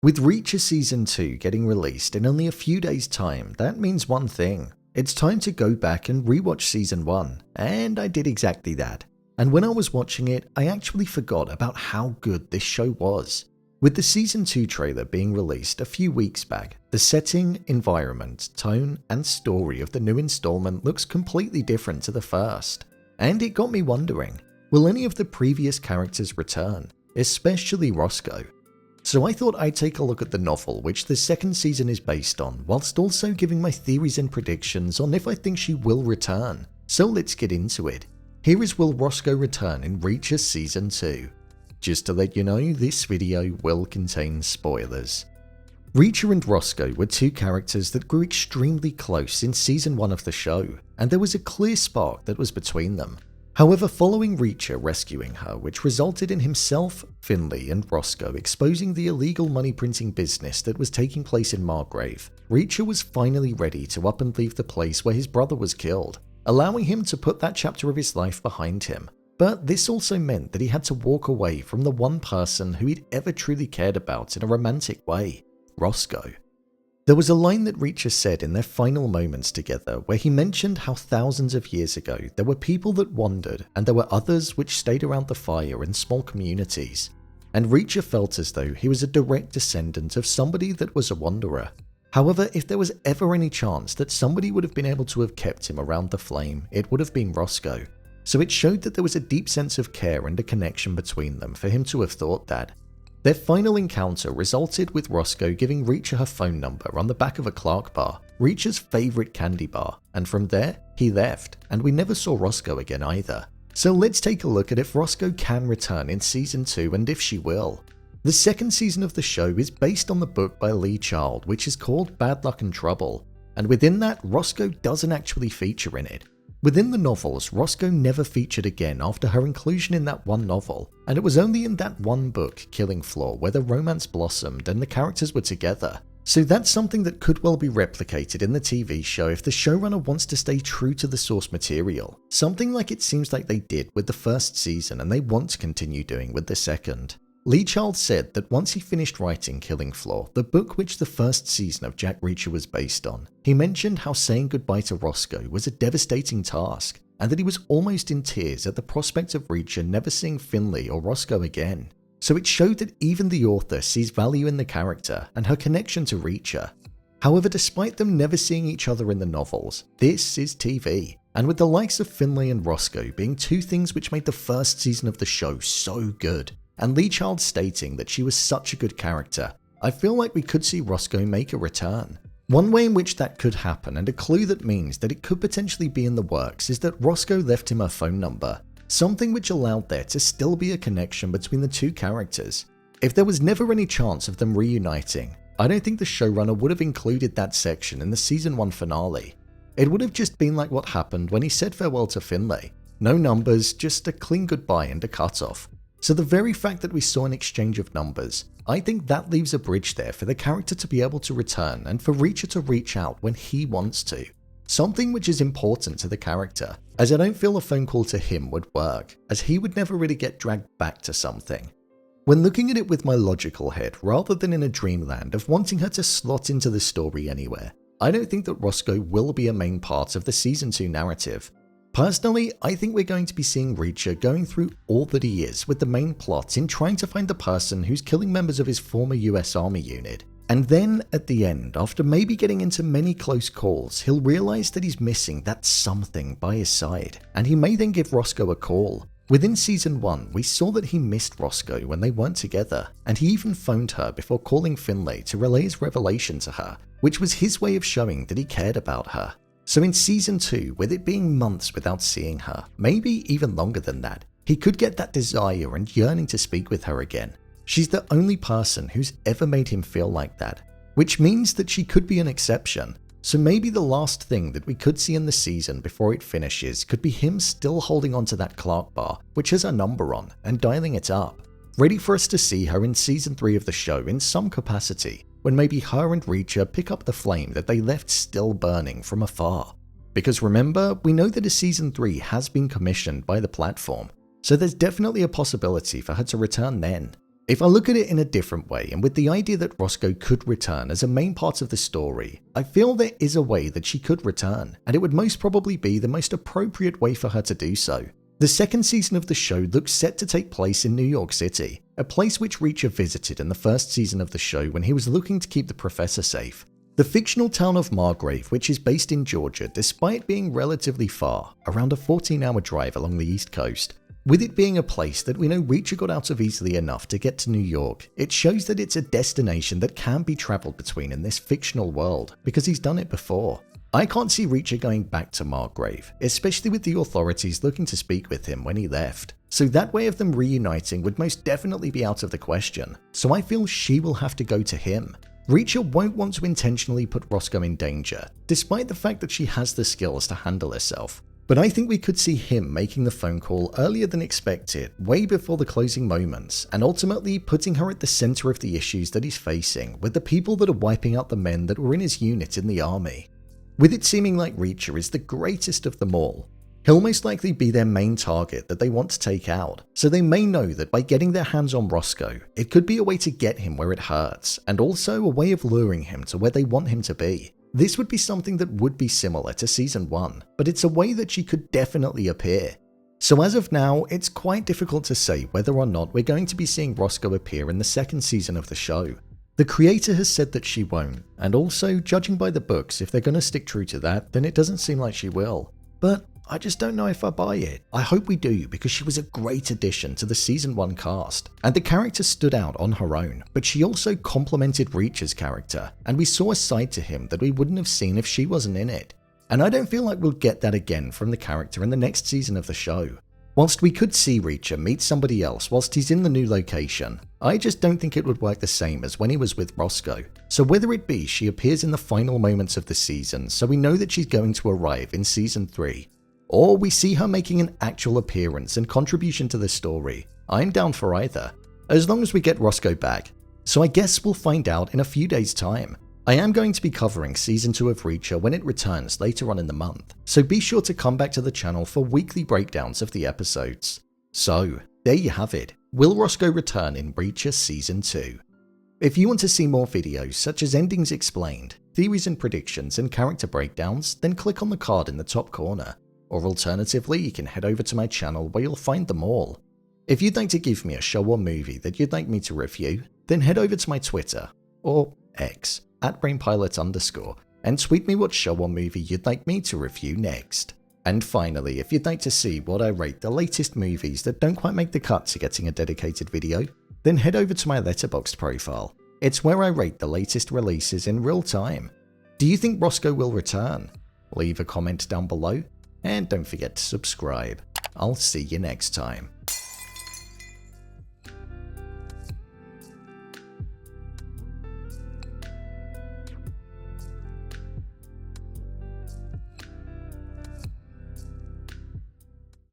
With Reacher Season 2 getting released in only a few days' time, that means one thing. It's time to go back and rewatch Season 1, and I did exactly that. And when I was watching it, I actually forgot about how good this show was. With the Season 2 trailer being released a few weeks back, the setting, environment, tone, and story of the new installment looks completely different to the first. And it got me wondering, will any of the previous characters return, especially Roscoe? So I thought I'd take a look at the novel which the second season is based on, whilst also giving my theories and predictions on if I think she will return. So let's get into it. Here is Will Roscoe return in Reacher Season 2. Just to let you know, this video will contain spoilers. Reacher and Roscoe were two characters that grew extremely close in Season 1 of the show, and there was a clear spark that was between them. However, following Reacher rescuing her, which resulted in himself, Finley, and Roscoe exposing the illegal money printing business that was taking place in Margrave, Reacher was finally ready to up and leave the place where his brother was killed, allowing him to put that chapter of his life behind him. But this also meant that he had to walk away from the one person who he'd ever truly cared about in a romantic way, Roscoe. There was a line that Reacher said in their final moments together where he mentioned how thousands of years ago there were people that wandered and there were others which stayed around the fire in small communities. And Reacher felt as though he was a direct descendant of somebody that was a wanderer. However, if there was ever any chance that somebody would have been able to have kept him around the flame, it would have been Roscoe. So it showed that there was a deep sense of care and a connection between them for him to have thought that. Their final encounter resulted with Roscoe giving Reacher her phone number on the back of a Clark bar, Reacher's favourite candy bar, and from there, he left, and we never saw Roscoe again either. So let's take a look at if Roscoe can return in Season 2 and if she will. The second season of the show is based on the book by Lee Child, which is called Bad Luck and Trouble, and within that, Roscoe doesn't actually feature in it. Within the novels, Roscoe never featured again after her inclusion in that one novel, and it was only in that one book, Killing Floor, where the romance blossomed and the characters were together. So that's something that could well be replicated in the TV show if the showrunner wants to stay true to the source material, something like it seems like they did with the first season and they want to continue doing with the second. Lee Child said that once he finished writing Killing Floor, the book which the first season of Jack Reacher was based on, he mentioned how saying goodbye to Roscoe was a devastating task, and that he was almost in tears at the prospect of Reacher never seeing Finley or Roscoe again. So it showed that even the author sees value in the character and her connection to Reacher. However, despite them never seeing each other in the novels, this is TV, and with the likes of Finley and Roscoe being two things which made the first season of the show so good, and Lee Child stating that she was such a good character, I feel like we could see Roscoe make a return. One way in which that could happen, and a clue that means that it could potentially be in the works, is that Roscoe left him her phone number, something which allowed there to still be a connection between the two characters. If there was never any chance of them reuniting, I don't think the showrunner would have included that section in the Season 1 finale. It would have just been like what happened when he said farewell to Finley. No numbers, just a clean goodbye and a cut-off. So the very fact that we saw an exchange of numbers, I think that leaves a bridge there for the character to be able to return and for Reacher to reach out when he wants to. Something which is important to the character, as I don't feel a phone call to him would work, as he would never really get dragged back to something. When looking at it with my logical head, rather than in a dreamland of wanting her to slot into the story anywhere, I don't think that Roscoe will be a main part of the Season 2 narrative. Personally, I think we're going to be seeing Reacher going through all that he is with the main plot in trying to find the person who's killing members of his former US Army unit. And then, at the end, after maybe getting into many close calls, he'll realize that he's missing that something by his side, and he may then give Roscoe a call. Within Season 1, we saw that he missed Roscoe when they weren't together, and he even phoned her before calling Finlay to relay his revelation to her, which was his way of showing that he cared about her. So in Season 2, with it being months without seeing her, maybe even longer than that, he could get that desire and yearning to speak with her again. She's the only person who's ever made him feel like that, which means that she could be an exception. So maybe the last thing that we could see in the season before it finishes could be him still holding onto that Clark bar, which has her number on, and dialing it up, ready for us to see her in Season 3 of the show in some capacity, when maybe her and Reacher pick up the flame that they left still burning from afar. Because remember, we know that a Season 3 has been commissioned by the platform, so there's definitely a possibility for her to return then. If I look at it in a different way, and with the idea that Roscoe could return as a main part of the story, I feel there is a way that she could return, and it would most probably be the most appropriate way for her to do so. The second season of the show looks set to take place in New York City, a place which Reacher visited in the first season of the show when he was looking to keep the professor safe. The fictional town of Margrave, which is based in Georgia despite being relatively far, around a 14-hour drive along the East Coast. With it being a place that we know Reacher got out of easily enough to get to New York, it shows that it's a destination that can be travelled between in this fictional world, because he's done it before. I can't see Reacher going back to Margrave, especially with the authorities looking to speak with him when he left. So that way of them reuniting would most definitely be out of the question, so I feel she will have to go to him. Reacher won't want to intentionally put Roscoe in danger, despite the fact that she has the skills to handle herself. But I think we could see him making the phone call earlier than expected, way before the closing moments, and ultimately putting her at the center of the issues that he's facing with the people that are wiping out the men that were in his unit in the army. With it seeming like Reacher is the greatest of them all, he'll most likely be their main target that they want to take out, so they may know that by getting their hands on Roscoe, it could be a way to get him where it hurts, and also a way of luring him to where they want him to be. This would be something that would be similar to Season 1, but it's a way that she could definitely appear. So as of now, it's quite difficult to say whether or not we're going to be seeing Roscoe appear in the second season of the show. The creator has said that she won't, and also, judging by the books, if they're going to stick true to that, then it doesn't seem like she will. But I just don't know if I buy it. I hope we do, because she was a great addition to the Season 1 cast, and the character stood out on her own, but she also complemented Reacher's character, and we saw a side to him that we wouldn't have seen if she wasn't in it. And I don't feel like we'll get that again from the character in the next season of the show. Whilst we could see Reacher meet somebody else whilst he's in the new location, I just don't think it would work the same as when he was with Roscoe. So whether it be she appears in the final moments of the season so we know that she's going to arrive in Season 3, or we see her making an actual appearance and contribution to the story, I'm down for either, as long as we get Roscoe back. So I guess we'll find out in a few days' time. I am going to be covering Season 2 of Reacher when it returns later on in the month, so be sure to come back to the channel for weekly breakdowns of the episodes. So, there you have it. Will Roscoe return in Reacher Season 2? If you want to see more videos such as endings explained, theories and predictions, and character breakdowns, then click on the card in the top corner. Or alternatively, you can head over to my channel where you'll find them all. If you'd like to give me a show or movie that you'd like me to review, then head over to my Twitter, or X, @BrainPilot_, and tweet me what show or movie you'd like me to review next. And finally, if you'd like to see what I rate the latest movies that don't quite make the cut to getting a dedicated video, then head over to my Letterboxd profile. It's where I rate the latest releases in real time. Do you think Roscoe will return? Leave a comment down below, and don't forget to subscribe. I'll see you next time.